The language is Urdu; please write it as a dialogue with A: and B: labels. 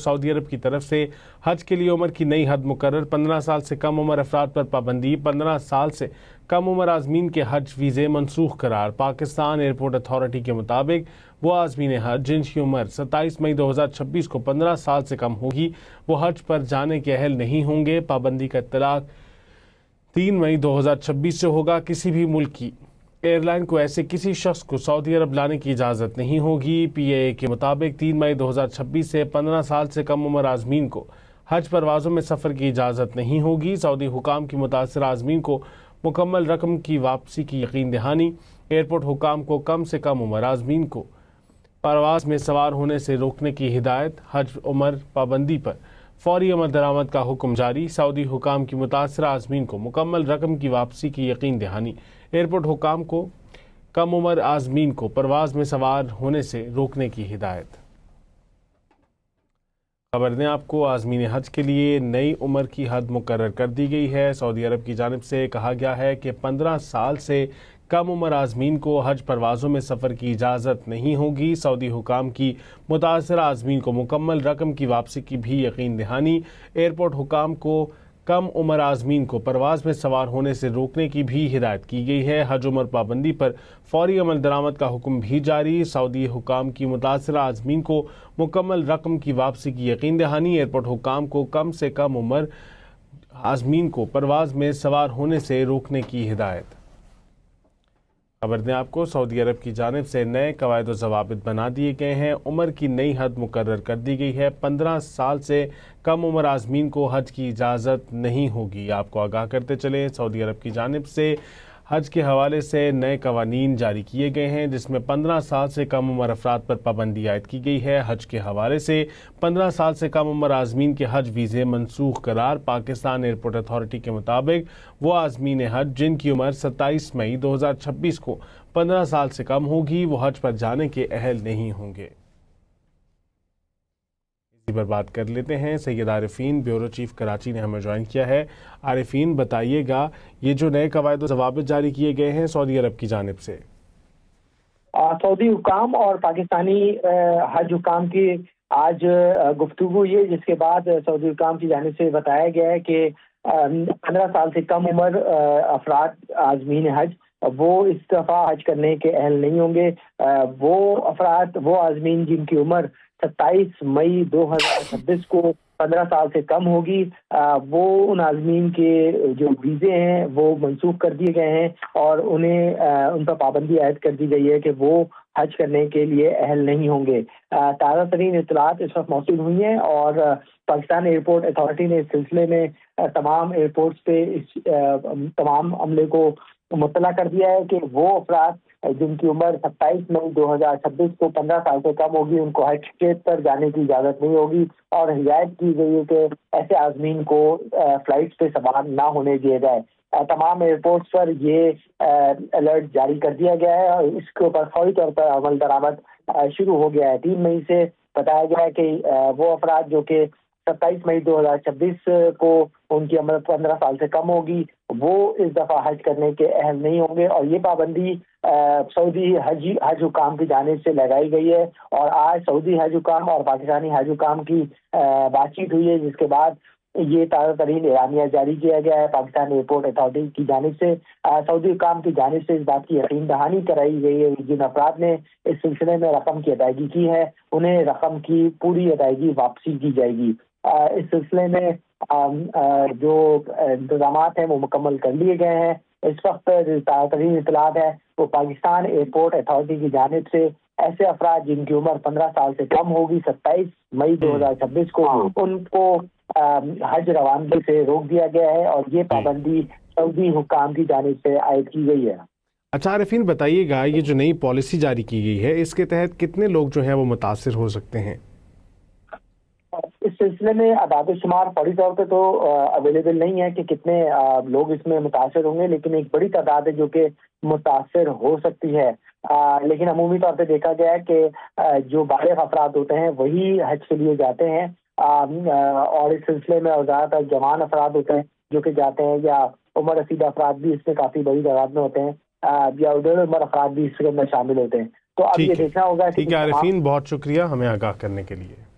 A: سعودی عرب کی طرف سے حج کے لیے عمر کی نئی حد مقرر 15 سال سے کم عمر افراد پر پابندی 15 سال سے کم عمر عازمین کے حج ویزے منسوخ قرار پاکستان ایئرپورٹ اتھارٹی کے مطابق وہ عازمین حج جن کی عمر 27 مئی 2026 کو 15 سال سے کم ہوگی وہ حج پر جانے کے اہل نہیں ہوں گے۔ پابندی کا اطلاق 3 مئی 2026 سے ہوگا۔ کسی بھی ملک کی ایئر لائن کو ایسے کسی شخص کو سعودی عرب لانے کی اجازت نہیں ہوگی۔ پی اے اے کے مطابق 3 مئی 2026 سے 15 سال سے کم عمر عازمین کو حج پروازوں میں سفر کی اجازت نہیں ہوگی۔ سعودی حکام کی متاثرہ عازمین کو مکمل رقم کی واپسی کی یقین دہانی۔ ایئرپورٹ حکام کو کم سے کم عمر عازمین کو پرواز میں سوار ہونے سے روکنے کی ہدایت۔ حج عمر پابندی پر فوری عمل درآمد کا حکم جاری۔ سعودی حکام کی متاثرہ عازمین کو مکمل رقم کی واپسی کی یقین دہانی۔ ایئرپورٹ حکام کو کم عمر عازمین کو پرواز میں سوار ہونے سے روکنے کی ہدایت۔ خبر دیں آپ کو، عازمین حج کے لیے نئی عمر کی حد مقرر کر دی گئی ہے۔ سعودی عرب کی جانب سے کہا گیا ہے کہ 15 سال سے کم عمر عازمین کو حج پروازوں میں سفر کی اجازت نہیں ہوگی۔ سعودی حکام کی متاثرہ عازمین کو مکمل رقم کی واپسی کی بھی یقین دہانی۔ ایئرپورٹ حکام کو کم عمر عازمین کو پرواز میں سوار ہونے سے روکنے کی بھی ہدایت کی گئی ہے۔ حج عمر پابندی پر فوری عمل درآمد کا حکم بھی جاری۔ سعودی حکام کی متاثرہ عازمین کو مکمل رقم کی واپسی کی یقین دہانی۔ ایئرپورٹ حکام کو کم سے کم عمر عازمین کو پرواز میں سوار ہونے سے روکنے کی ہدایت۔ خبر دیں آپ کو، سعودی عرب کی جانب سے نئے قواعد و ضوابط بنا دیے گئے ہیں۔ عمر کی نئی حد مقرر کر دی گئی ہے۔ 15 سال سے کم عمر عازمین کو حج کی اجازت نہیں ہوگی۔ آپ کو آگاہ کرتے چلیں، سعودی عرب کی جانب سے حج کے حوالے سے نئے قوانین جاری کیے گئے ہیں جس میں 15 سال سے کم عمر افراد پر پابندی عائد کی گئی ہے۔ حج کے حوالے سے 15 سال سے کم عمر عازمین کے حج ویزے منسوخ قرار پاکستان ایئرپورٹ اتھارٹی کے مطابق وہ عازمین حج جن کی عمر 27 مئی 2026 کو 15 سال سے کم ہوگی وہ حج پر جانے کے اہل نہیں ہوں گے۔ اسی پر بات کر لیتے ہیں، سید عارفین بیورو چیف کراچی نے ہمیں جوائن کیا ہے۔ عارفین بتائیے گا، یہ جو نئے قواعد و ضوابط جاری کیے گئے ہیں سعودی عرب کی جانب سے،
B: سعودی حکام اور پاکستانی حج حکام کی آج گفتگو ہوئی ہے، جس کے بعد سعودی حکام کی جانب سے بتایا گیا ہے کہ 15 سال سے کم عمر افراد عازمین حج وہ اس دفعہ حج کرنے کے اہل نہیں ہوں گے۔ وہ افراد، وہ عازمین جن کی عمر 27 مئی 2026 کو 15 سال سے کم ہوگی، وہ ان عازمین کے جو ویزے ہیں وہ منسوخ کر دیے گئے ہیں اور انہیں ان پر پابندی عائد کر دی گئی ہے کہ وہ حج کرنے کے لیے اہل نہیں ہوں گے۔ تازہ ترین اطلاعات اس وقت موصول ہوئی ہیں اور پاکستان ایئرپورٹ اتھارٹی نے اس سلسلے میں تمام ایئرپورٹس پہ اس تمام عملے کو مطلع کر دیا ہے کہ وہ افراد جن کی عمر 27 مئی 2026 کو 15 سال سے کم ہوگی ان کو حج ٹرپ پر جانے کی اجازت نہیں ہوگی، اور ہدایت کی گئی ہے کہ ایسے عازمین کو فلائٹس پہ سوار نہ ہونے دیا جائے۔ تمام ایئرپورٹس پر یہ الرٹ جاری کر دیا گیا ہے اور اس کے اوپر فوری طور پر عمل درآمد شروع ہو گیا ہے۔ 3 مئی سے بتایا گیا ہے کہ وہ افراد جو کہ 27 مئی 2026 کو ان کی عمر 15 سال سے کم ہوگی وہ اس دفعہ حج کرنے کے اہل نہیں ہوں گے، اور یہ پابندی سعودی حج حکام کی جانب سے لگائی گئی ہے۔ اور آج سعودی حج حکام اور پاکستانی حج حکام کی بات چیت ہوئی ہے، جس کے بعد یہ تازہ ترین اعلامیہ جاری کیا گیا ہے پاکستان ایئرپورٹ اتھارٹی کی جانب سے۔ سعودی حکام کی جانب سے اس بات کی یقین دہانی کرائی گئی ہے جن افراد نے اس سلسلے میں رقم کی ادائیگی کی ہے انہیں رقم کی پوری ادائیگی واپسی کی جائے گی۔ اس سلسلے میں جو انتظامات ہیں وہ مکمل کر لیے گئے ہیں۔ اس وقت تازہ ترین اطلاعات ہے وہ پاکستان ایئرپورٹ اتھارٹی کی جانب سے ایسے افراد جن کی عمر 15 سال سے کم ہوگی 27 مئی 2026 کو ان کو حج روانگی سے روک دیا گیا ہے، اور یہ پابندی سعودی حکام کی جانب سے عائد کی گئی ہے۔
A: اچھا عارفین بتائیے گا، یہ جو نئی پالیسی جاری کی گئی ہے اس کے تحت کتنے لوگ جو ہیں وہ متاثر ہو سکتے ہیں؟
B: اس سلسلے میں اعداد و شمار فوری طور پہ تو اویلیبل نہیں ہے کہ کتنے لوگ اس میں متاثر ہوں گے، لیکن ایک بڑی تعداد ہے جو کہ متاثر ہو سکتی ہے۔ لیکن عمومی طور پہ دیکھا گیا ہے کہ جو بالغ افراد ہوتے ہیں وہی حج کے لیے جاتے ہیں، اور اس سلسلے میں زیادہ تر جوان افراد ہوتے ہیں جو کہ جاتے ہیں، یا عمر رسیدہ افراد بھی اس میں کافی بڑی تعداد میں ہوتے ہیں، یا ادھر عمر افراد بھی اس میں شامل ہوتے ہیں۔ تو اب یہ دیکھنا ہوگا۔
A: ٹھیک ہے عارفین، بہت شکریہ ہمیں آگاہ کرنے کے لیے۔